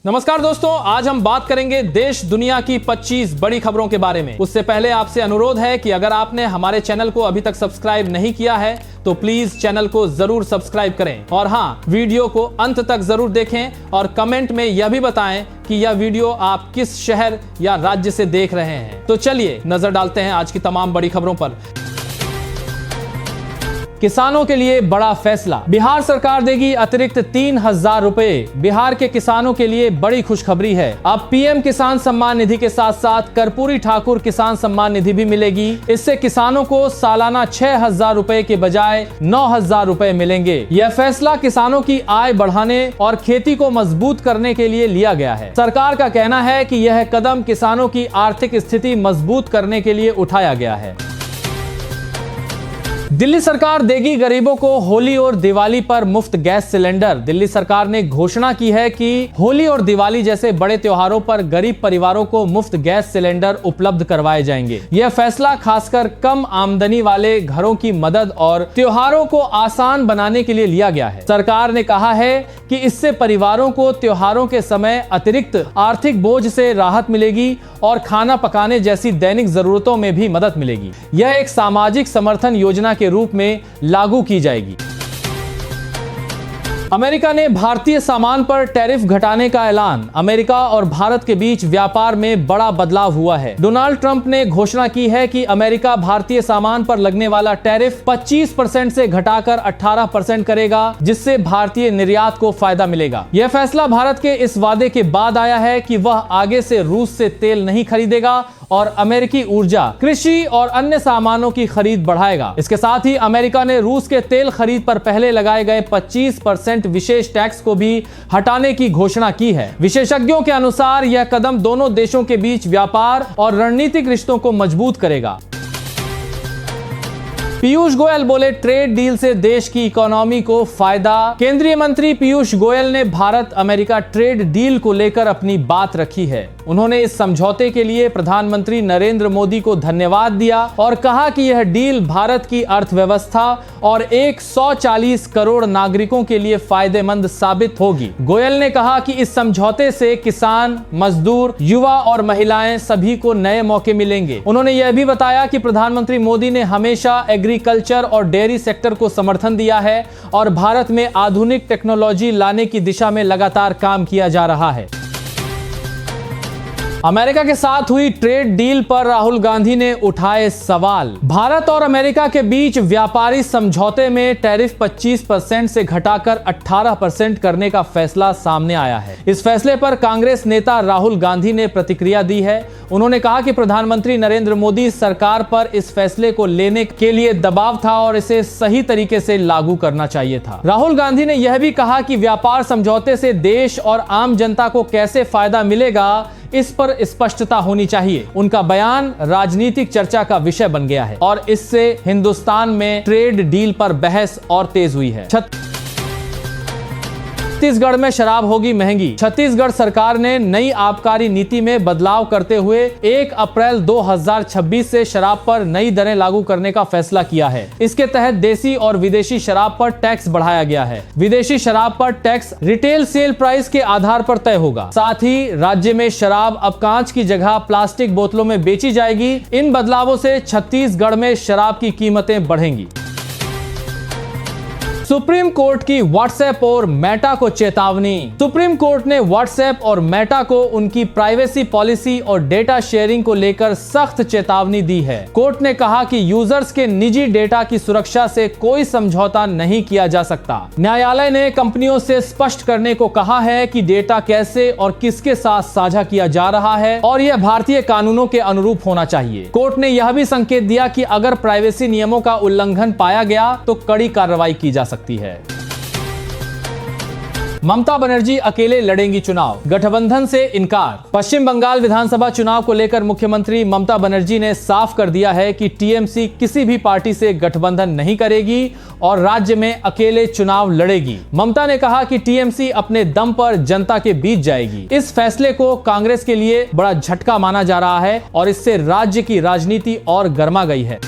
नमस्कार दोस्तों, आज हम बात करेंगे देश दुनिया की 25 बड़ी खबरों के बारे में। उससे पहले आपसे अनुरोध है कि अगर आपने हमारे चैनल को अभी तक सब्सक्राइब नहीं किया है तो प्लीज चैनल को जरूर सब्सक्राइब करें और हाँ, वीडियो को अंत तक जरूर देखें और कमेंट में यह भी बताएं कि यह वीडियो आप किस शहर या राज्य से देख रहे हैं। तो चलिए नजर डालते हैं आज की तमाम बड़ी खबरों पर। किसानों के लिए बड़ा फैसला, बिहार सरकार देगी अतिरिक्त 3,000 रुपए। बिहार के किसानों के लिए बड़ी खुशखबरी है। अब पीएम किसान सम्मान निधि के साथ साथ कर्पूरी ठाकुर किसान सम्मान निधि भी मिलेगी। इससे किसानों को सालाना 6,000 रुपए के बजाय 9,000 रुपए मिलेंगे। यह फैसला किसानों की आय बढ़ाने और खेती को मजबूत करने के लिए लिया गया है। सरकार का कहना है कि यह कदम किसानों की आर्थिक स्थिति मजबूत करने के लिए उठाया गया है। दिल्ली सरकार देगी गरीबों को होली और दिवाली पर मुफ्त गैस सिलेंडर। दिल्ली सरकार ने घोषणा की है कि होली और दिवाली जैसे बड़े त्योहारों पर गरीब परिवारों को मुफ्त गैस सिलेंडर उपलब्ध करवाए जाएंगे। यह फैसला खासकर कम आमदनी वाले घरों की मदद और त्योहारों को आसान बनाने के लिए लिया गया है। सरकार ने कहा है कि इससे परिवारों को त्योहारों के समय अतिरिक्त आर्थिक बोझ से राहत मिलेगी और खाना पकाने जैसी दैनिक जरूरतों में भी मदद मिलेगी। यह एक सामाजिक समर्थन योजना के रूप में लागू की जाएगी। अमेरिका ने भारतीय सामान पर टैरिफ घटाने का ऐलान। अमेरिका और भारत के बीच व्यापार में बड़ा बदलाव हुआ है। डोनाल्ड ट्रंप ने घोषणा की है कि अमेरिका भारतीय सामान पर लगने वाला टैरिफ 25% से घटाकर 18% करेगा, जिससे भारतीय निर्यात को फायदा मिलेगा। यह फैसला भारत के इस वादे के बाद आया है कि वह आगे से रूस से तेल नहीं खरीदेगा और अमेरिकी ऊर्जा, कृषि और अन्य सामानों की खरीद बढ़ाएगा। इसके साथ ही अमेरिका ने रूस के तेल खरीद पर पहले लगाए गए 25% विशेष टैक्स को भी हटाने की घोषणा की है। विशेषज्ञों के अनुसार यह कदम दोनों देशों के बीच व्यापार और रणनीतिक रिश्तों को मजबूत करेगा। पीयूष गोयल बोले, ट्रेड डील से देश की इकोनॉमी को फायदा। केंद्रीय मंत्री पीयूष गोयल ने भारत अमेरिका ट्रेड डील को लेकर अपनी बात रखी है। उन्होंने इस समझौते के लिए प्रधानमंत्री नरेंद्र मोदी को धन्यवाद दिया और कहा कि यह डील भारत की अर्थव्यवस्था और 140 करोड़ नागरिकों के लिए फायदेमंद साबित होगी। गोयल ने कहा कि इस समझौते से किसान, मजदूर, युवा और महिलाएं सभी को नए मौके मिलेंगे। उन्होंने यह भी बताया कि प्रधानमंत्री मोदी ने हमेशा एग्रीकल्चर और डेयरी सेक्टर को समर्थन दिया है और भारत में आधुनिक टेक्नोलॉजी लाने की दिशा में लगातार काम किया जा रहा है। अमेरिका के साथ हुई ट्रेड डील पर राहुल गांधी ने उठाए सवाल। भारत और अमेरिका के बीच व्यापारी समझौते में टैरिफ 25% से घटाकर 18% करने का फैसला सामने आया है। इस फैसले पर कांग्रेस नेता राहुल गांधी ने प्रतिक्रिया दी है। उन्होंने कहा कि प्रधानमंत्री नरेंद्र मोदी सरकार पर इस फैसले को लेने के लिए दबाव था और इसे सही तरीके से लागू करना चाहिए था। राहुल गांधी ने यह भी कहा कि व्यापार समझौते से देश और आम जनता को कैसे फायदा मिलेगा, इस पर स्पष्टता होनी चाहिए। उनका बयान राजनीतिक चर्चा का विषय बन गया है और इससे हिंदुस्तान में ट्रेड डील पर बहस और तेज हुई है। छत्तीसगढ़ में शराब होगी महंगी। छत्तीसगढ़ सरकार ने नई आबकारी नीति में बदलाव करते हुए 1 अप्रैल 2026 से शराब पर नई दरें लागू करने का फैसला किया है। इसके तहत देसी और विदेशी शराब पर टैक्स बढ़ाया गया है। विदेशी शराब पर टैक्स रिटेल सेल प्राइस के आधार पर तय होगा। साथ ही राज्य में शराब अब कांच की जगह प्लास्टिक बोतलों में बेची जाएगी। इन बदलावों से छत्तीसगढ़ में शराब की कीमतें बढ़ेंगी। सुप्रीम कोर्ट की व्हाट्सएप और मेटा को चेतावनी। सुप्रीम कोर्ट ने व्हाट्सएप और मेटा को उनकी प्राइवेसी पॉलिसी और डेटा शेयरिंग को लेकर सख्त चेतावनी दी है। कोर्ट ने कहा कि यूजर्स के निजी डेटा की सुरक्षा से कोई समझौता नहीं किया जा सकता। न्यायालय ने कंपनियों से स्पष्ट करने को कहा है कि डेटा कैसे और किसके साथ साझा किया जा रहा है और यह भारतीय कानूनों के अनुरूप होना चाहिए। कोर्ट ने यह भी संकेत दिया कि अगर प्राइवेसी नियमों का उल्लंघन पाया गया तो कड़ी कार्रवाई की जा सकती है। ममता बनर्जी अकेले लड़ेंगी चुनाव, गठबंधन से इनकार। पश्चिम बंगाल विधानसभा चुनाव को लेकर मुख्यमंत्री ममता बनर्जी ने साफ कर दिया है कि टीएमसी किसी भी पार्टी से गठबंधन नहीं करेगी और राज्य में अकेले चुनाव लड़ेगी। ममता ने कहा कि टीएमसी अपने दम पर जनता के बीच जाएगी। इस फैसले को कांग्रेस के लिए बड़ा झटका माना जा रहा है और इससे राज्य की राजनीति और गर्मा गई है।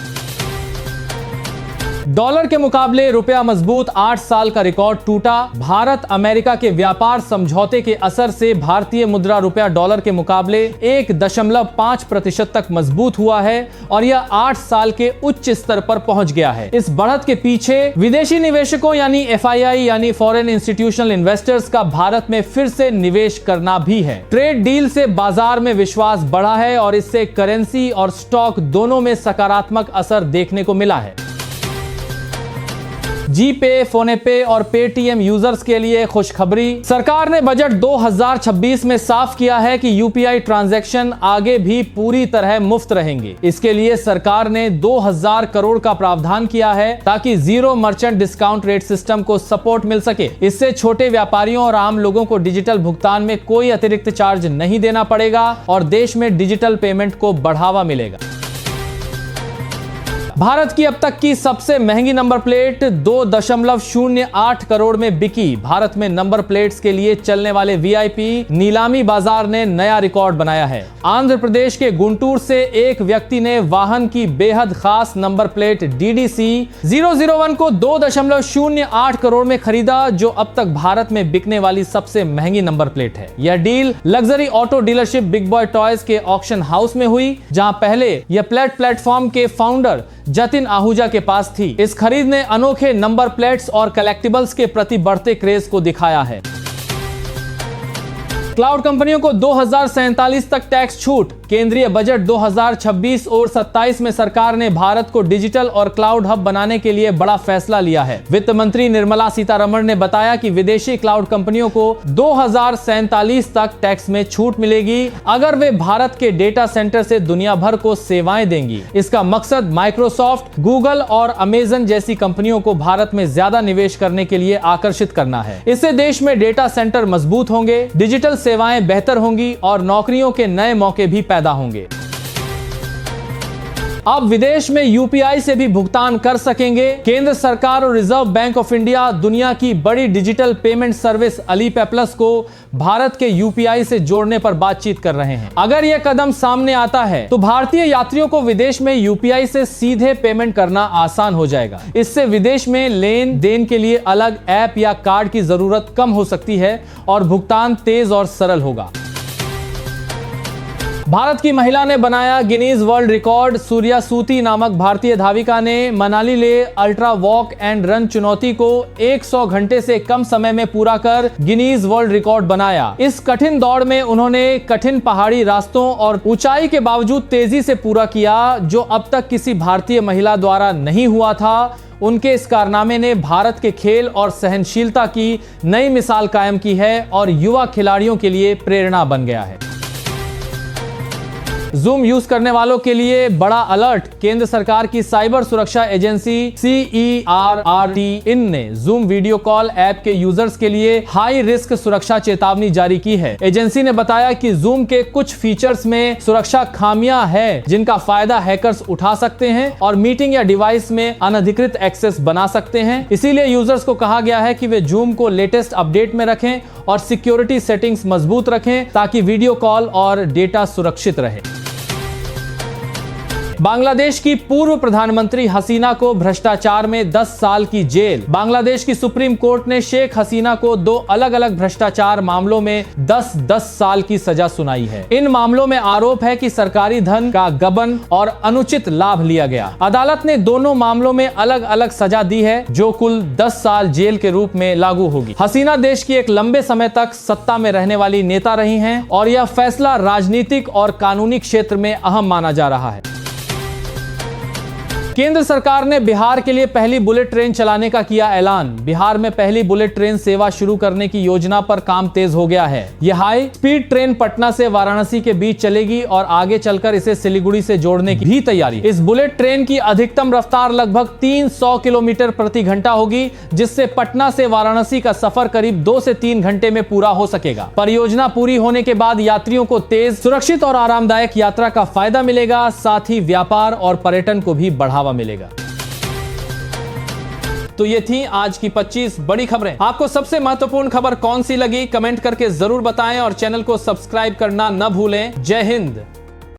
डॉलर के मुकाबले रुपया मजबूत, 8 साल का रिकॉर्ड टूटा। भारत अमेरिका के व्यापार समझौते के असर से भारतीय मुद्रा रुपया डॉलर के मुकाबले 1.5% तक मजबूत हुआ है और यह 8 साल के उच्च स्तर पर पहुंच गया है। इस बढ़त के पीछे विदेशी निवेशकों यानी FII यानी फॉरेन इंस्टीट्यूशनल इन्वेस्टर्स का भारत में फिर से निवेश करना भी है। ट्रेड डील से बाजार में विश्वास बढ़ा है और इससे करेंसी और स्टॉक दोनों में सकारात्मक असर देखने को मिला है। जीपे, फोनेपे और पेटीएम यूजर्स के लिए खुशखबरी। सरकार ने बजट 2026 में साफ किया है कि यूपीआई ट्रांजैक्शन आगे भी पूरी तरह मुफ्त रहेंगे। इसके लिए सरकार ने 2000 करोड़ का प्रावधान किया है ताकि zero merchant discount rate system को सपोर्ट मिल सके। इससे छोटे व्यापारियों और आम लोगों को डिजिटल भुगतान में कोई अतिरिक्त चार्ज नहीं देना पड़ेगा और देश में डिजिटल पेमेंट को बढ़ावा मिलेगा। भारत की अब तक की सबसे महंगी नंबर प्लेट 2.08 करोड़ में बिकी। भारत में नंबर प्लेट्स के लिए चलने वाले VIP नीलामी बाजार ने नया रिकॉर्ड बनाया है। आंध्र प्रदेश के गुंटूर से एक व्यक्ति ने वाहन की बेहद खास नंबर प्लेट DDC 001 को 2.08 करोड़ में खरीदा, जो अब तक भारत में बिकने वाली सबसे महंगी नंबर प्लेट है। यह deal luxury auto dealership big boy toys के ऑक्शन हाउस में हुई, जहां पहले यह प्लेटफॉर्म के फाउंडर जतिन आहूजा के पास थी। इस खरीद ने अनोखे नंबर प्लेट्स और कलेक्टिबल्स के प्रति बढ़ते क्रेज को दिखाया है। क्लाउड कंपनियों को 2047 तक टैक्स छूट। केंद्रीय बजट 2026 और 27 में सरकार ने भारत को डिजिटल और क्लाउड हब बनाने के लिए बड़ा फैसला लिया है। वित्त मंत्री निर्मला सीतारमण ने बताया कि विदेशी क्लाउड कंपनियों को 2047 तक टैक्स में छूट मिलेगी अगर वे भारत के डेटा सेंटर से दुनिया भर को सेवाएं देंगी। इसका मकसद माइक्रोसॉफ्ट, गूगल और अमेजन जैसी कंपनियों को भारत में ज्यादा निवेश करने के लिए आकर्षित करना है। इससे देश में डेटा सेंटर मजबूत होंगे, डिजिटल सेवाएं बेहतर होंगी और नौकरियों के नए मौके भी पैदा होंगे। अब विदेश में यूपीआई से भी भुगतान कर सकेंगे। केंद्र सरकार और रिजर्व बैंक ऑफ इंडिया दुनिया की बड़ी digital payment service Alipay plus को भारत के यूपीआई से जोड़ने पर बातचीत कर रहे हैं। अगर यह कदम सामने आता है तो भारतीय यात्रियों को विदेश में यूपीआई से सीधे पेमेंट करना आसान हो जाएगा। इससे विदेश में लेन देन के लिए अलग ऐप या कार्ड की जरूरत कम हो सकती है और भुगतान तेज और सरल होगा। भारत की महिला ने बनाया गिनीज वर्ल्ड रिकॉर्ड। सूर्या सूती नामक भारतीय धाविका ने मनाली ले अल्ट्रा वॉक एंड रन चुनौती को 100 घंटे से कम समय में पूरा कर गिनीज वर्ल्ड रिकॉर्ड बनाया। इस कठिन दौड़ में उन्होंने कठिन पहाड़ी रास्तों और ऊंचाई के बावजूद तेजी से पूरा किया, जो अब तक किसी भारतीय महिला द्वारा नहीं हुआ था। उनके इस कारनामे ने भारत के खेल और सहनशीलता की नई मिसाल कायम की है और युवा खिलाड़ियों के लिए प्रेरणा बन गया है। जूम यूज करने वालों के लिए बड़ा अलर्ट। केंद्र सरकार की साइबर सुरक्षा एजेंसी CERRT ने जूम वीडियो कॉल ऐप के यूजर्स के लिए हाई रिस्क सुरक्षा चेतावनी जारी की है। एजेंसी ने बताया कि जूम के कुछ फीचर्स में सुरक्षा खामियां हैं जिनका फायदा हैकर्स उठा सकते हैं और मीटिंग या डिवाइस में अनधिकृत एक्सेस बना सकते हैं। इसीलिए यूजर्स को कहा गया है कि वे जूम को लेटेस्ट अपडेट में रखें और सिक्योरिटी सेटिंग्स मजबूत रखें ताकि वीडियो कॉल और डेटा सुरक्षित रहे। बांग्लादेश की पूर्व प्रधानमंत्री हसीना को भ्रष्टाचार में 10 साल की जेल। बांग्लादेश की सुप्रीम कोर्ट ने शेख हसीना को 2 अलग अलग भ्रष्टाचार मामलों में 10-10 साल की सजा सुनाई है। इन मामलों में आरोप है कि सरकारी धन का गबन और अनुचित लाभ लिया गया। अदालत ने दोनों मामलों में अलग अलग सजा दी है, जो कुल 10 साल जेल के रूप में लागू होगी। हसीना देश की एक लंबे समय तक सत्ता में रहने वाली नेता रही हैं और यह फैसला राजनीतिक और कानूनी क्षेत्र में अहम माना जा रहा है। केंद्र सरकार ने बिहार के लिए पहली बुलेट ट्रेन चलाने का किया ऐलान। बिहार में पहली बुलेट ट्रेन सेवा शुरू करने की योजना पर काम तेज हो गया है। यह हाई स्पीड ट्रेन पटना से वाराणसी के बीच चलेगी और आगे चलकर इसे सिलीगुड़ी से जोड़ने की भी तैयारी। इस बुलेट ट्रेन की अधिकतम रफ्तार लगभग 300 किलोमीटर प्रति घंटा होगी, जिससे पटना से वाराणसी का सफर करीब 2 से 3 घंटे में पूरा हो सकेगा। परियोजना पूरी होने के बाद यात्रियों को तेज, सुरक्षित और आरामदायक यात्रा का फायदा मिलेगा, साथ ही व्यापार और पर्यटन को भी बढ़ावा मिलेगा। तो ये थी आज की 25 बड़ी खबरें। आपको सबसे महत्वपूर्ण खबर कौन सी लगी कमेंट करके जरूर बताएं और चैनल को सब्सक्राइब करना न भूलें। जय हिंद।